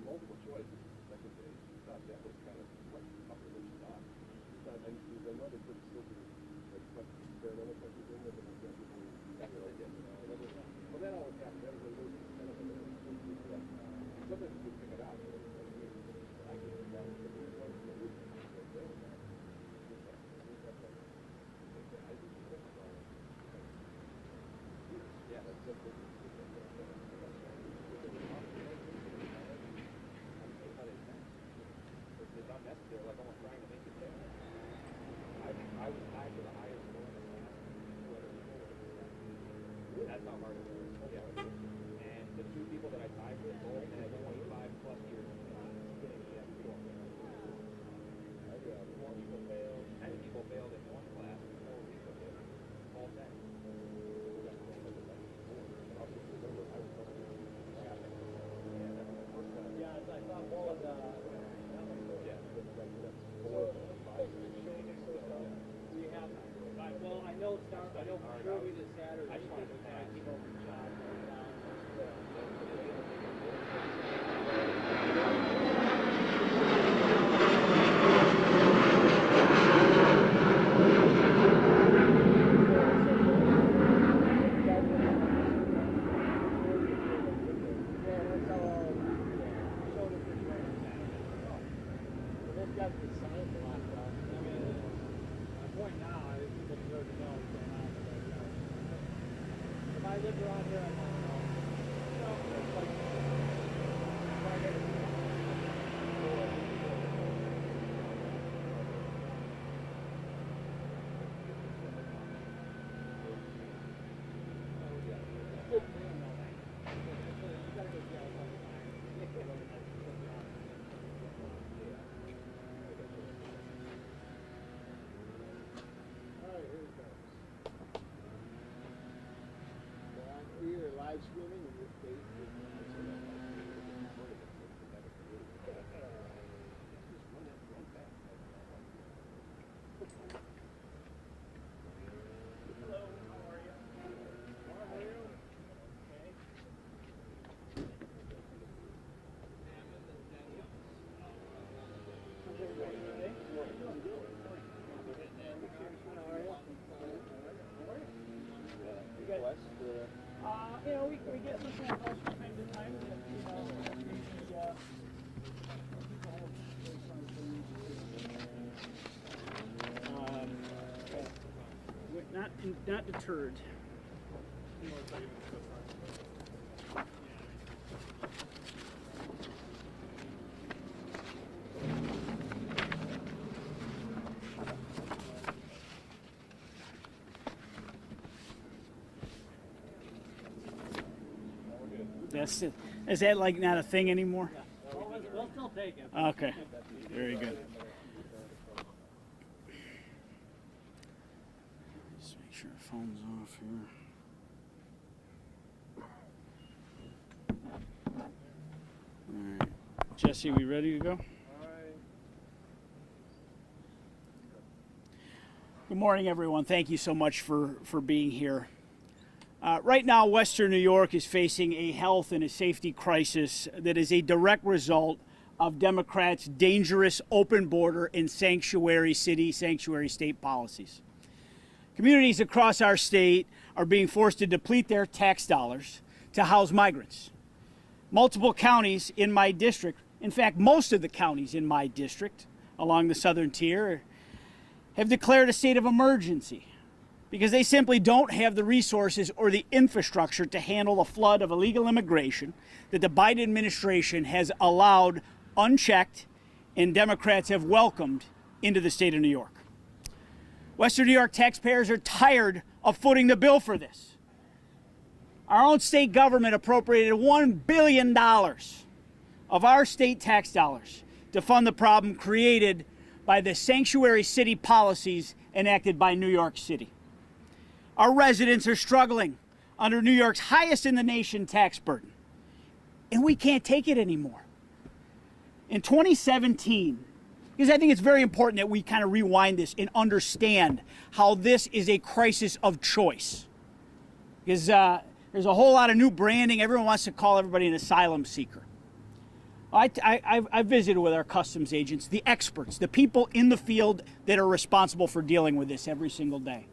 multiple choices the second day. She thought that was kind of like tougher than she thought. She thought, and I know they put still do like experimental questions in there, but I can't believe that's what I did. Well, that always happens. Everybody knows it's kind of a little sometimes you can pick it out. I can pick it out. Yeah, that's it. It's not necessary, like almost trying to make it there. I was tied to the highest score in the class. That's how hard it was. Yeah. And the two people that I tied with both had 25 plus years in the class. Four people failed. 10 people failed in one class. 4 people failed. All 10. Yeah, I thought all of the. We have, well, I know it's not, I know for sure we did Saturday. I just wanted to keep over the job. Live streaming in your face. Hello, how are you? How are you? You know, we get some phone calls from time to time that, you know, we're not deterred. That's it. Is that like not a thing anymore? Yeah. We'll still take it. Okay, very good. Just make sure the phone's off here. All right, Jesse, we ready to go? Good morning, everyone. Thank you so much for being here. Right now, Western New York is facing a health and a safety crisis that is a direct result of Democrats' dangerous open border and sanctuary city, sanctuary state policies. Communities across our state are being forced to deplete their tax dollars to house migrants. Multiple counties in my district, in fact, most of the counties in my district along the southern tier, have declared a state of emergency, because they simply don't have the resources or the infrastructure to handle the flood of illegal immigration that the Biden administration has allowed unchecked and Democrats have welcomed into the state of New York. Western New York taxpayers are tired of footing the bill for this. Our own state government appropriated $1 billion of our state tax dollars to fund the problem created by the sanctuary city policies enacted by New York City. Our residents are struggling under New York's highest in the nation tax burden, and we can't take it anymore. In 2017, because I think it's very important that we kind of rewind this and understand how this is a crisis of choice. Because there's a whole lot of new branding. Everyone wants to call everybody an asylum seeker. I've visited with our customs agents, the experts, the people in the field that are responsible for dealing with this every single day.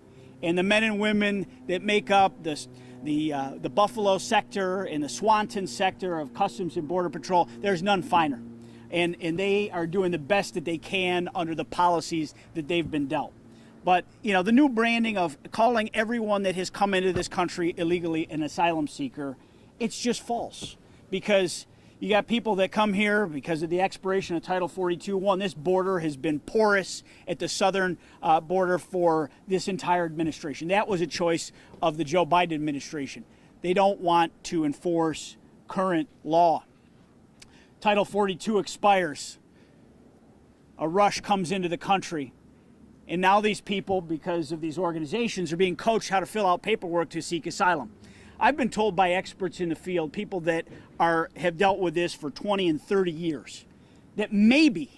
And the men and women that make up the Buffalo sector and the Swanton sector of Customs and Border Patrol, there's none finer. And they are doing the best that they can under the policies that they've been dealt. But, you know, the new branding of calling everyone that has come into this country illegally an asylum seeker, it's just false. Because you got people that come here because of the expiration of Title 42. One, this border has been porous at the southern border for this entire administration. That was a choice of the Joe Biden administration. They don't want to enforce current law. Title 42 expires. A rush comes into the country. And now these people, because of these organizations, are being coached how to fill out paperwork to seek asylum. I've been told by experts in the field, people that have dealt with this for 20 and 30 years, that maybe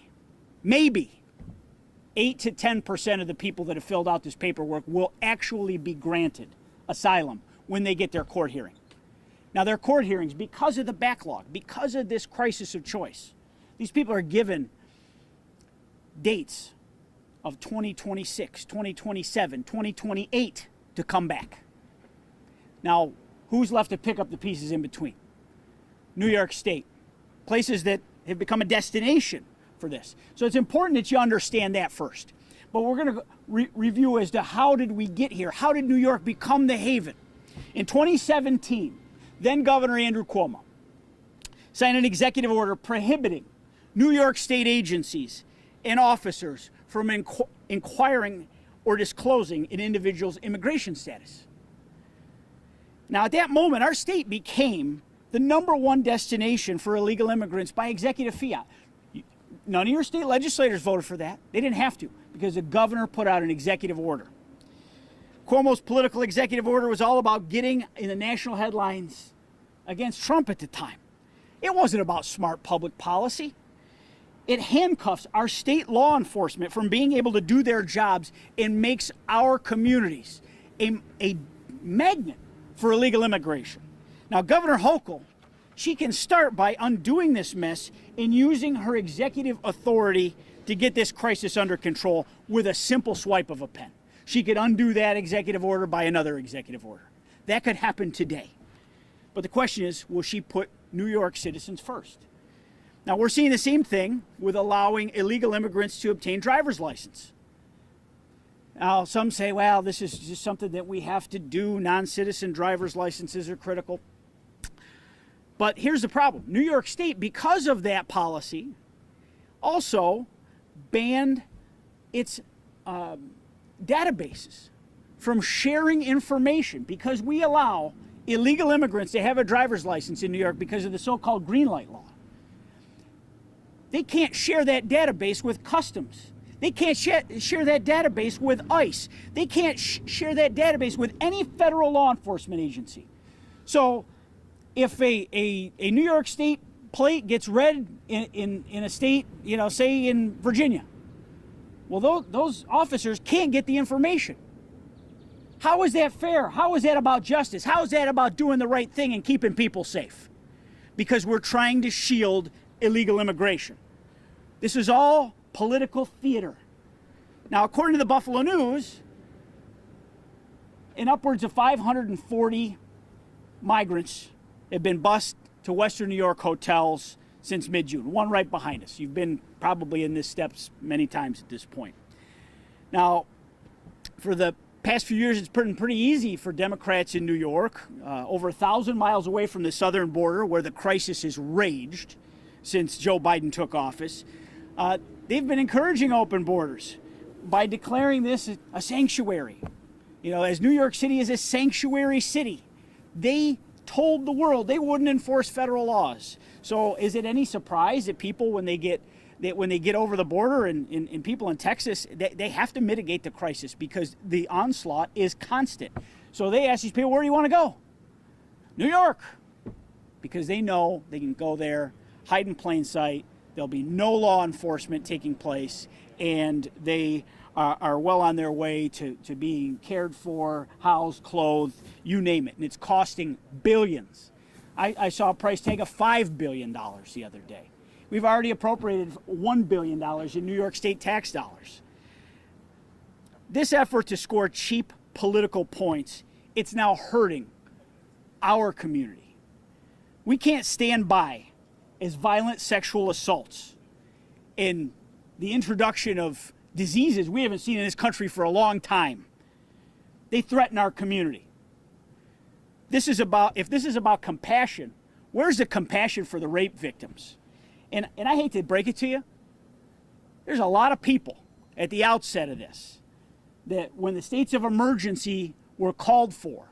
8 to 10% of the people that have filled out this paperwork will actually be granted asylum when they get their court hearing. Now, their court hearings, because of the backlog, because of this crisis of choice, these people are given dates of 2026, 2027, 2028 to come back. Now, who's left to pick up the pieces in between? New York State, places that have become a destination for this. So it's important that you understand that first. But we're going to review as to how did we get here? How did New York become the haven? In 2017, then Governor Andrew Cuomo signed an executive order prohibiting New York State agencies and officers from inquiring or disclosing an individual's immigration status. Now, at that moment, our state became the #1 destination for illegal immigrants by executive fiat. None of your state legislators voted for that. They didn't have to, because the governor put out an executive order. Cuomo's political executive order was all about getting in the national headlines against Trump at the time. It wasn't about smart public policy. It handcuffs our state law enforcement from being able to do their jobs and makes our communities a magnet for illegal immigration. Now, Governor Hochul, she can start by undoing this mess and using her executive authority to get this crisis under control with a simple swipe of a pen. She could undo that executive order by another executive order. That could happen today. But the question is, will she put New York citizens first? Now, we're seeing the same thing with allowing illegal immigrants to obtain driver's license. Now, some say, well, this is just something that we have to do. Non-citizen driver's licenses are critical. But here's the problem. New York State, because of that policy, also banned its databases from sharing information, because we allow illegal immigrants to have a driver's license in New York because of the so-called green light law. They can't share that database with customs. They can't share that database with ICE. They can't share that database with any federal law enforcement agency. So if a New York State plate gets read in a state, you know, say in Virginia, well, those officers can't get the information. How is that fair? How is that about justice? How is that about doing the right thing and keeping people safe? Because we're trying to shield illegal immigration. This is all political theater. Now, according to the Buffalo News, in upwards of 540 migrants have been bused to Western New York hotels since mid-June. One right behind us. You've been probably in this steps many times at this point. Now, for the past few years, it's been pretty easy for Democrats in New York, over 1,000 miles away from the southern border where the crisis has raged since Joe Biden took office. They've been encouraging open borders by declaring this a sanctuary. You know, as New York City is a sanctuary city, they told the world they wouldn't enforce federal laws. So is it any surprise that people, when they get over the border and people in Texas, they have to mitigate the crisis because the onslaught is constant. So they ask these people, where do you want to go? New York. Because they know they can go there, hide in plain sight. There'll be no law enforcement taking place, and they are well on their way to being cared for, housed, clothed, you name it. And it's costing billions. I saw a price tag of $5 billion the other day. We've already appropriated $1 billion in New York State tax dollars. This effort to score cheap political points, it's now hurting our community. We can't stand by as violent sexual assaults and the introduction of diseases we haven't seen in this country for a long time. They threaten our community. If this is about compassion, where's the compassion for the rape victims? And I hate to break it to you, there's a lot of people at the outset of this that when the states of emergency were called for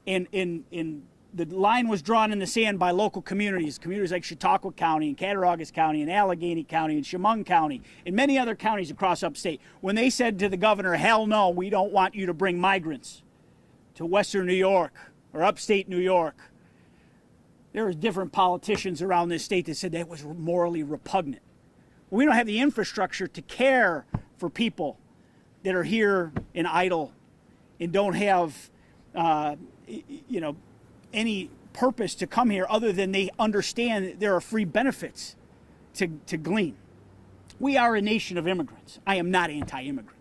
and the line was drawn in the sand by local communities like Chautauqua County and Cattaraugus County and Allegheny County and Chemung County and many other counties across upstate, when they said to the governor, hell no, we don't want you to bring migrants to Western New York or upstate New York, there was different politicians around this state that said that was morally repugnant. We don't have the infrastructure to care for people that are here and idle and don't have, any purpose to come here other than they understand that there are free benefits to glean. We are a nation of immigrants. I am not anti-immigrant.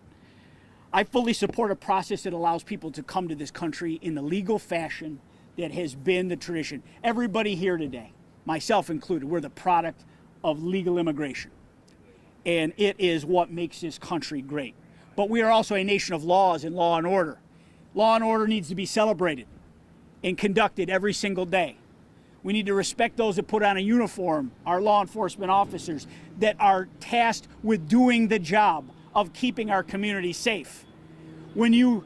I fully support a process that allows people to come to this country in the legal fashion that has been the tradition. Everybody here today, myself included, we're the product of legal immigration. And it is what makes this country great. But we are also a nation of laws and law and order. Law and order needs to be celebrated and conducted every single day. We need to respect those that put on a uniform, our law enforcement officers that are tasked with doing the job of keeping our community safe. When you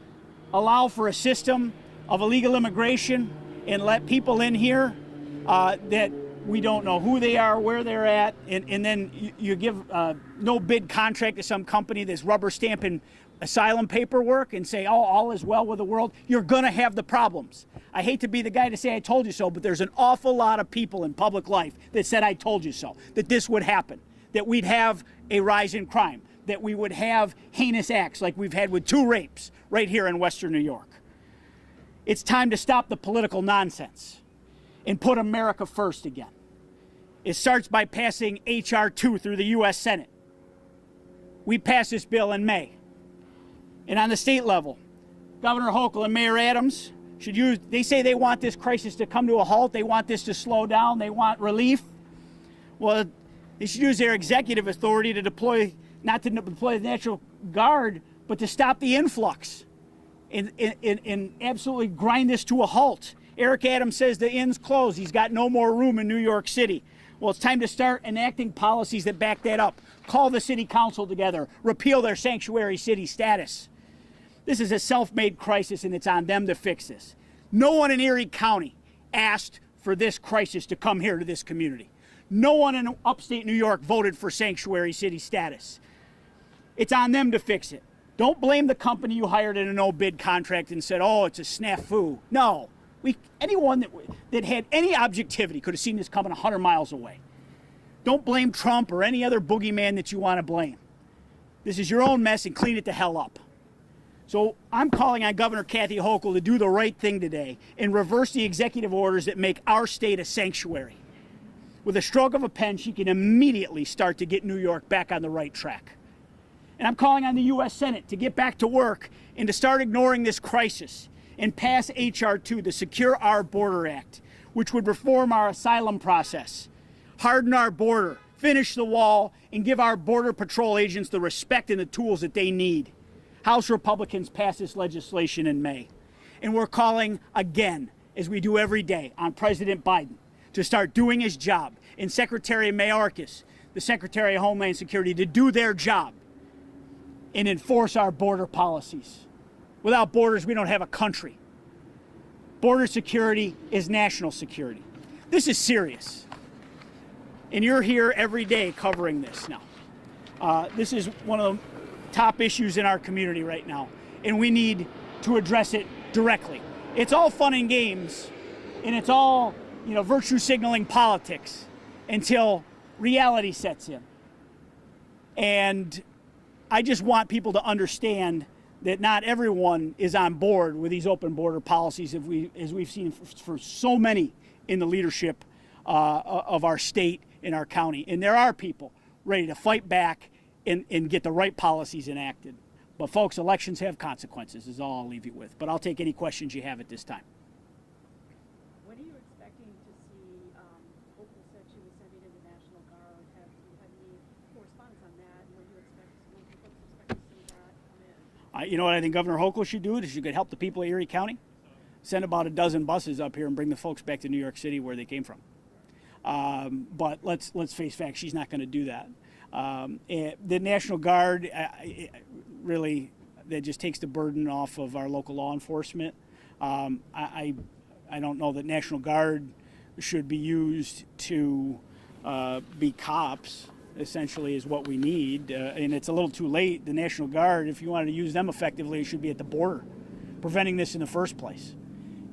allow for a system of illegal immigration and let people in here that we don't know who they are, where they're at, and then you give no bid contract to some company that's rubber stamping asylum paperwork and say, oh, all is well with the world, you're gonna have the problems. I hate to be the guy to say I told you so, but there's an awful lot of people in public life that said I told you so, that this would happen, that we'd have a rise in crime, that we would have heinous acts like we've had with 2 rapes right here in Western New York. It's time to stop the political nonsense and put America first again. It starts by passing H.R. 2 through the U.S. Senate. We passed this bill in May. And on the state level, Governor Hochul and Mayor Adams should use, they say they want this crisis to come to a halt, they want this to slow down, they want relief. Well, they should use their executive authority to deploy, not to deploy the National Guard, but to stop the influx and absolutely grind this to a halt. Eric Adams says the inn's closed. He's got no more room in New York City. Well, it's time to start enacting policies that back that up. Call the city council together. Repeal their sanctuary city status. This is a self-made crisis, and it's on them to fix this. No one in Erie County asked for this crisis to come here to this community. No one in upstate New York voted for sanctuary city status. It's on them to fix it. Don't blame the company you hired in a no-bid contract and said, oh, it's a snafu. No. Anyone that had any objectivity could have seen this coming 100 miles away. Don't blame Trump or any other boogeyman that you want to blame. This is your own mess, and clean it the hell up. So I'm calling on Governor Kathy Hochul to do the right thing today and reverse the executive orders that make our state a sanctuary. With a stroke of a pen, she can immediately start to get New York back on the right track. And I'm calling on the U.S. Senate to get back to work and to start ignoring this crisis and pass H.R. 2, the Secure Our Border Act, which would reform our asylum process, harden our border, finish the wall, and give our Border Patrol agents the respect and the tools that they need. House Republicans passed this legislation in May. And we're calling again, as we do every day, on President Biden to start doing his job, and Secretary Mayorkas, the Secretary of Homeland Security, to do their job and enforce our border policies. Without borders, we don't have a country. Border security is national security. This is serious. And you're here every day covering this now. This is one of the top issues in our community right now, and we need to address it directly. It's all fun and games, and it's all, virtue signaling politics until reality sets in. And I just want people to understand that not everyone is on board with these open border policies, as we've seen for so many in the leadership of our state in our county. And there are people ready to fight back and get the right policies enacted. But folks, elections have consequences is all I'll leave you with. But I'll take any questions you have at this time. When are you expecting to see, Hochul said she was sending in the National Guard. Have you had any correspondence on that? When do folks expect to see that come in? You know what I think Governor Hochul should do? Is she could help the people of Erie County. Send about a dozen buses up here and bring the folks back to New York City where they came from. But let's face facts, she's not going to do that. The National Guard, really, that just takes the burden off of our local law enforcement. I don't know that National Guard should be used to be cops, essentially, is what we need. And it's a little too late. The National Guard, if you wanted to use them effectively, it should be at the border, preventing this in the first place.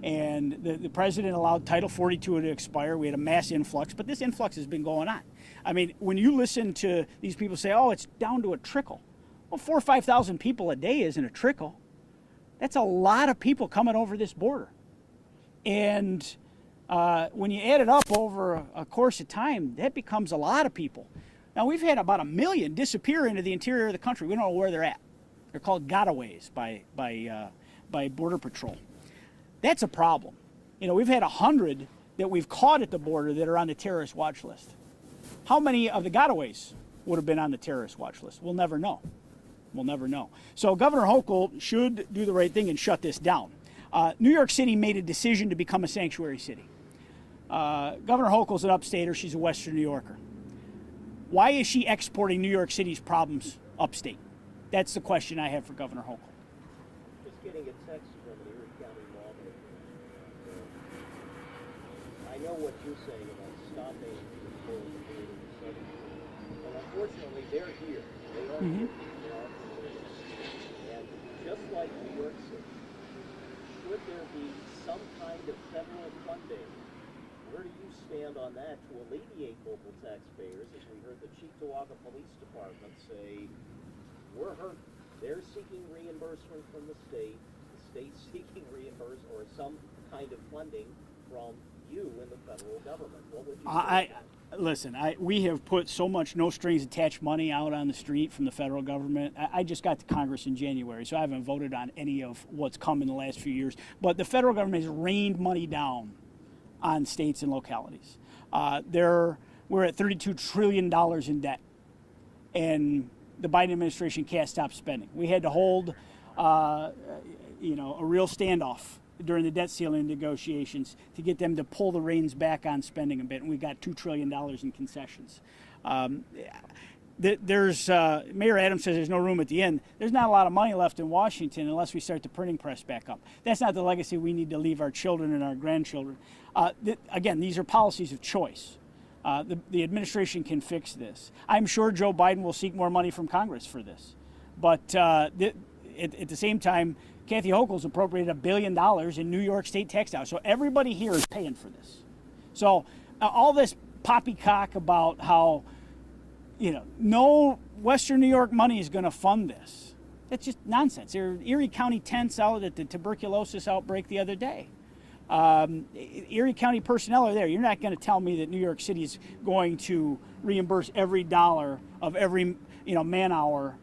And the president allowed Title 42 to expire. We had a mass influx, but this influx has been going on. I mean, when you listen to these people say, oh, it's down to a trickle. Well, 4,000 or 5,000 people a day isn't a trickle. That's a lot of people coming over this border. And when you add it up over a course of time, that becomes a lot of people. Now, we've had about 1 million disappear into the interior of the country. We don't know where they're at. They're called gotaways by Border Patrol. That's a problem. You know, we've had 100 that we've caught at the border that are on the terrorist watch list. How many of the gotaways would have been on the terrorist watch list? We'll never know. We'll never know. So Governor Hochul should do the right thing and shut this down. New York City made a decision to become a sanctuary city. Governor Hochul's an upstater. She's a Western New Yorker. Why is she exporting New York City's problems upstate? That's the question I have for Governor Hochul. Just getting a text from an Erie County lawmaker. I know what you're saying about stopping the flow of the border in the southern border, but unfortunately they're here. They are here. They are here. And just like New York City, should there be some kind of federal funding? Where do you stand on that to alleviate local taxpayers? As we heard the Cheektowaga Police Department say, we're hurt. They're seeking reimbursement from the state's seeking reimbursement or some kind of funding from you and the federal government. What would you say? Listen, we have put so much no strings attached money out on the street from the federal government. I just got to Congress in January, so I haven't voted on any of what's come in the last few years. But the federal government has rained money down on states and localities. We're at $32 trillion in debt. And the Biden administration can't stop spending. We had to hold, a real standoff during the debt ceiling negotiations to get them to pull the reins back on spending a bit, and we got $2 trillion in concessions. Mayor Adams says there's no room at the end. There's not a lot of money left in Washington unless we start the printing press back up. That's not the legacy we need to leave our children and our grandchildren. Again, these are policies of choice. The administration can fix this. I'm sure Joe Biden will seek more money from Congress for this. But at the same time, Kathy Hochul's appropriated $1 billion in New York state tax dollars. So everybody here is paying for this. So all this poppycock about how, no Western New York money is going to fund this. That's just nonsense. There were Erie County tents out at the tuberculosis outbreak the other day. Erie County personnel are there. You're not going to tell me that New York City is going to reimburse every dollar of every man hour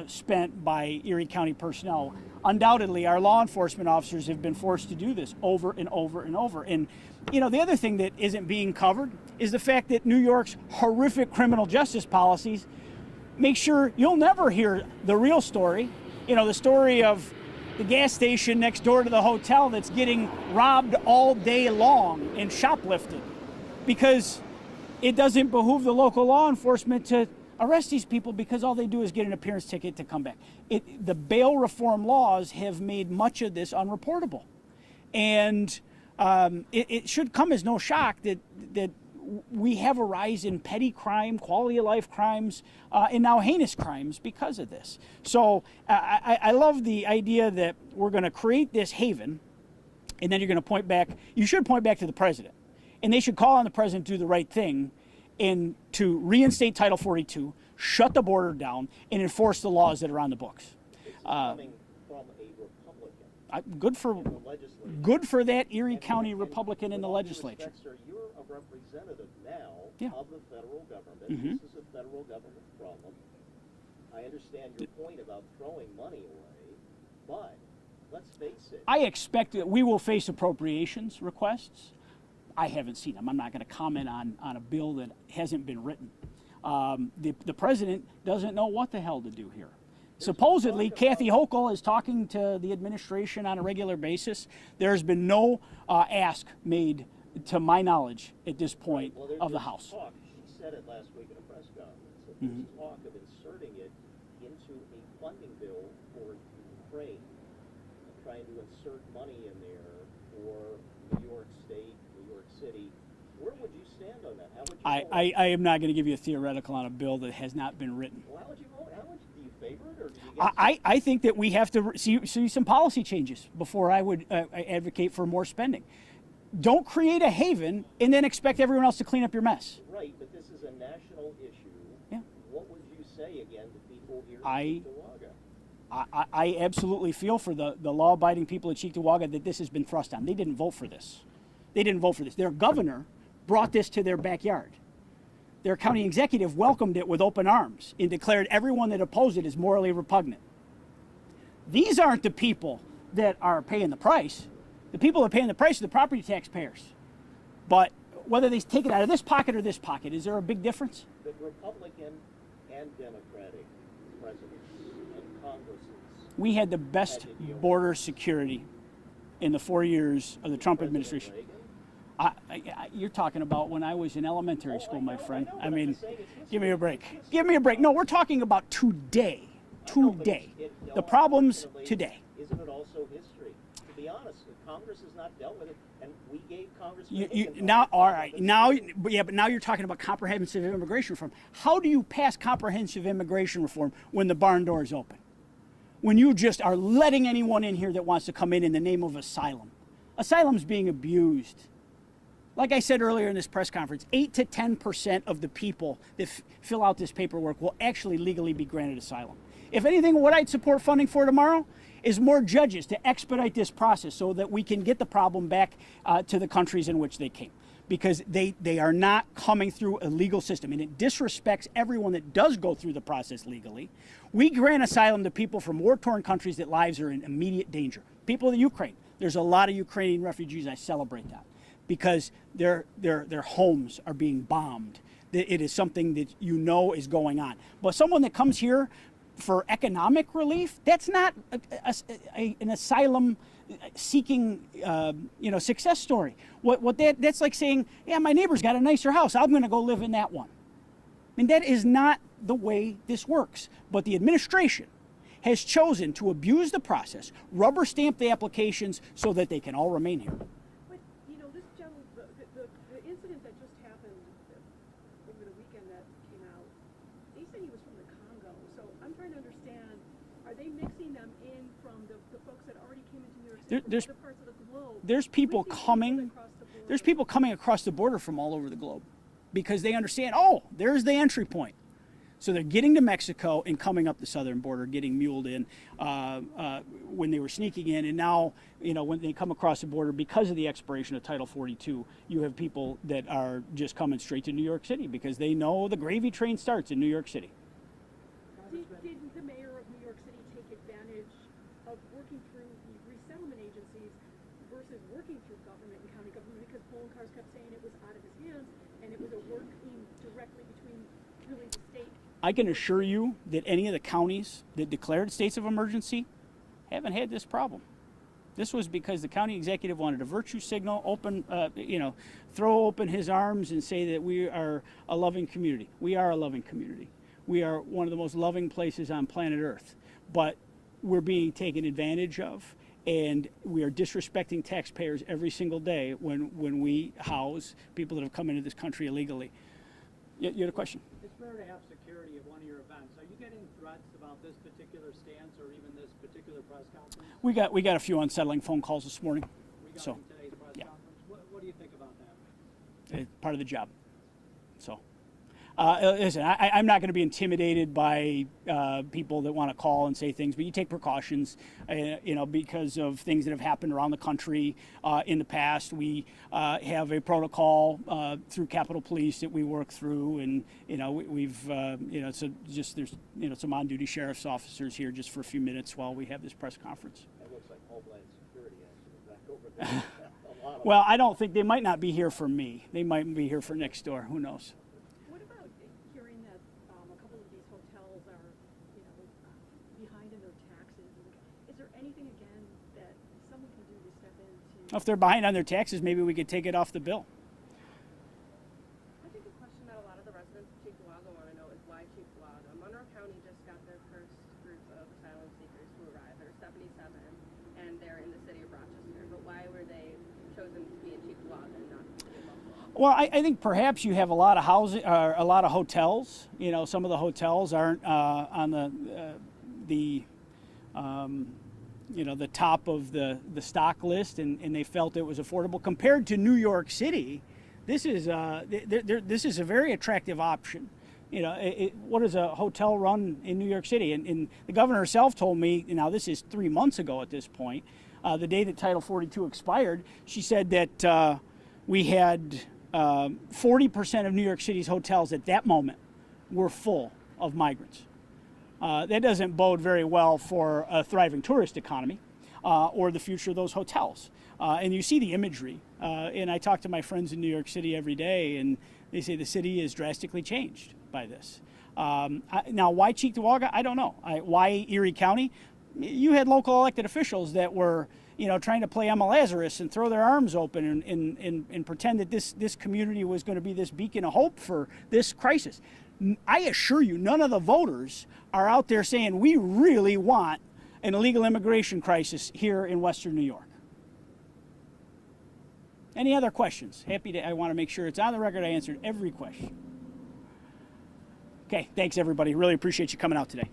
spent by Erie County personnel. Undoubtedly, our law enforcement officers have been forced to do this over and over and over. And the other thing that isn't being covered is the fact that New York's horrific criminal justice policies make sure you'll never hear the real story. The story of the gas station next door to the hotel that's getting robbed all day long and shoplifted because it doesn't behoove the local law enforcement to arrest these people because all they do is get an appearance ticket to come back. The bail reform laws have made much of this unreportable. And it should come as no shock that we have a rise in petty crime, quality of life crimes, and now heinous crimes because of this. So I love the idea that we're going to create this haven, and then you're going to point back. You should point back to the president, and they should call on the president to do the right thing and to reinstate Title 42, shut the border down, and enforce the laws that are on the books. It's coming from a Republican. Good for that Erie County Republican in the legislature. You're a a representative now Yeah. of the federal government. Mhm. This is a federal government problem. I understand your point about throwing money away, but let's face it. I expect that we will face appropriations requests. I haven't seen them. I'm not going to comment on a bill that hasn't been written. The president doesn't know what the hell to do here. Supposedly, Kathy Hochul is talking to the administration on a regular basis. There's been no ask made, to my knowledge, at this point Well, of the there's House. talk. She said it last week at a press conference. That there's talk of inserting it into a funding bill for Ukraine, trying to insert money in there for New York State, New York City. Where would you stand on that? How would you vote? I am not going to give you a theoretical on a bill that has not been written. Well, how would you vote? Do you favor it or do you get I think that we have to see some policy changes before I would advocate for more spending. Don't create a haven and then expect everyone else to clean up your mess. right? But this is a national issue. Yeah. What would you say again to people here in I- Cheektowaga? I absolutely feel for the law-abiding people of Cheektowaga that this has been thrust on. They didn't vote for this. Their governor brought this to their backyard. Their county executive welcomed it with open arms and declared everyone that opposed it as morally repugnant. These aren't the people that are paying the price. The people that are paying the price are the property taxpayers. But whether they take it out of this pocket or this pocket, is there a big difference? The Republican and Democratic presidents and Congresses. We had the best border security in the 4 years of the Trump President administration. Reagan. You're talking about when I was in elementary school, my friend. know, I but I'm mean, just saying it's give me a break. Give me a break. No, we're talking about today. No, but Today. no, The problems unfortunately, today. Isn't it also history? To be honest, the Congress has not dealt with it, and we gave Congressman You, Reagan now, all all the right. time. Now, but now you're talking about comprehensive immigration reform. How do you pass comprehensive immigration reform when the barn door is open? When you just are letting anyone in here that wants to come in the name of asylum. Asylum's being abused. Like I said earlier in this press conference, 8 to 10% of the people that fill out this paperwork will actually legally be granted asylum. If anything, what I'd support funding for tomorrow is more judges to expedite this process so that we can get the problem back to the countries in which they came. Because they are not coming through a legal system, and it disrespects everyone that does go through the process legally. We grant asylum to people from war-torn countries that lives are in immediate danger. People in Ukraine. There's a lot of Ukrainian refugees. I celebrate that because their homes are being bombed. It is something that you know is going on. But someone that comes here for economic relief, that's not an asylum seeking success story. That's like saying, yeah, my neighbor's got a nicer house, I'm going to go live in that one. I mean, that is not the way this works. But the administration has chosen to abuse the process, rubber stamp the applications so that they can all remain here. But, this gentleman, the incident that just happened over the weekend that came out, they said he was from the Congo. So I'm trying to understand, are they mixing them in from the folks that already came into New York City There's- from other parts of the globe? There's people with these coming. across the border? There's people coming across the border from all over the globe because they understand, oh, there's the entry point. So they're getting to Mexico and coming up the southern border, getting muled in when they were sneaking in. And now, when they come across the border, because of the expiration of Title 42, you have people that are just coming straight to New York City because they know the gravy train starts in New York City. Did the mayor of New York City take advantage of working through the resettlement agencies versus working through government and county government? Because Poloncarz kept saying it was out of his hands and it was a working directly between really the state. I can assure you that any of the counties that declared states of emergency haven't had this problem. This was because the county executive wanted a virtue signal, throw open his arms and say that we are a loving community. We are a loving community. We are one of the most loving places on planet Earth. But we're being taken advantage of, and we are disrespecting taxpayers every single day when we house people that have come into this country illegally. You had a question? It's fair to have security at one of your events. Are you getting threats about this particular stance or even this particular press conference? We got a few unsettling phone calls this morning. We got So, in today's press yeah. conference. What do you think about that? It's part of the job. So Listen, I'm not going to be intimidated by people that want to call and say things, but you take precautions, because of things that have happened around the country in the past. We have a protocol through Capitol Police that we work through, and we've so just there's some on-duty sheriff's officers here just for a few minutes while we have this press conference. That looks like Homeland Security actually back over there. A lot of Well, I don't think they might not be here for me. They might be here for next door. Who knows? What about hearing that a couple of these hotels are, behind in their taxes? Is there anything, again, that someone can do to step into? If they're behind on their taxes, maybe we could take it off the bill. I think the question that a lot of the residents of Cheektowaga want to know is why Cheektowaga? Monroe County just got their first group of asylum seekers who arrived. There are 77, and they're in the city of Rochester. But why were they chosen to be in Cheektowaga and not in Buffalo? Well, I think perhaps you have a lot of housing, or a lot of hotels. Some of the hotels aren't on the top of the stock list, and they felt it was affordable compared to New York City. This is a very attractive option. What does a hotel run in New York City? And the governor herself told me, now this is 3 months ago at this point, the day that Title 42 expired, she said that we had 40% of New York City's hotels at that moment were full of migrants. That doesn't bode very well for a thriving tourist economy or the future of those hotels. And you see the imagery. And I talk to my friends in New York City every day, and they say the city is drastically changed by this. Now, why Cheektowaga? I don't know. Why Erie County? You had local elected officials that were, trying to play Emma Lazarus and throw their arms open and pretend that this community was going to be this beacon of hope for this crisis. I assure you, none of the voters are out there saying we really want an illegal immigration crisis here in Western New York. Any other questions? I want to make sure it's on the record. I answered every question. Okay, thanks everybody. Really appreciate you coming out today.